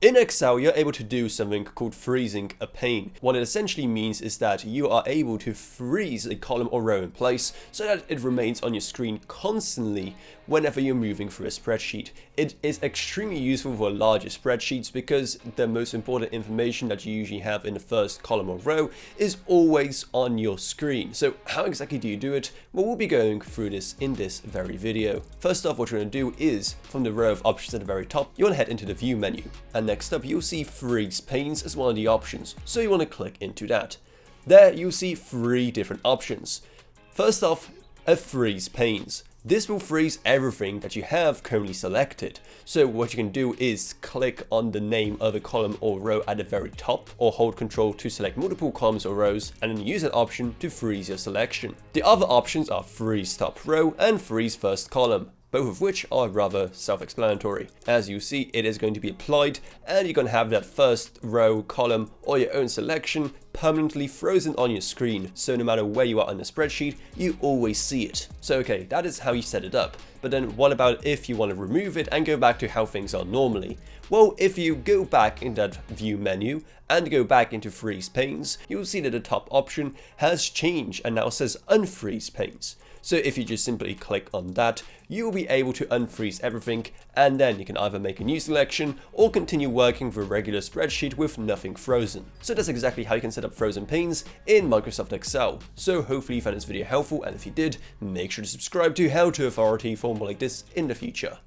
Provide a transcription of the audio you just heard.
In Excel, you're able to do something called freezing a pane. What it essentially means is that you are able to freeze a column or row in place so that it remains on your screen constantly whenever you're moving through a spreadsheet. It is extremely useful for larger spreadsheets because the most important information that you usually have in the first column or row is always on your screen. So how exactly do you do it? Well, we'll be going through this in this very video. First off, what you're going to do is, from the row of options at the very top, you want to head into the view menu. And next up, you'll see Freeze Panes as one of the options. So you want to click into that. There, you'll see 3 different options. First off, a Freeze Panes. This will freeze everything that you have currently selected. So what you can do is click on the name of a column or row at the very top, or hold Ctrl to select multiple columns or rows, and then use that option to freeze your selection. The other options are Freeze Top Row and Freeze First Column, both of which are rather self-explanatory. As you see, it is going to be applied, and you're going to have that first row, column, or your own selection permanently frozen on your screen, so no matter where you are on the spreadsheet, you always see it. So okay, that is how you set it up. But then what about if you want to remove it and go back to how things are normally? Well, if you go back in that view menu and go back into Freeze Panes, you'll see that the top option has changed and now says Unfreeze Panes. So if you just simply click on that, you'll be able to unfreeze everything, and then you can either make a new selection or continue working with a regular spreadsheet with nothing frozen. So that's exactly how you can set up frozen panes in Microsoft Excel. So hopefully you found this video helpful, and if you did, make sure to subscribe to How To Authority for more like this in the future.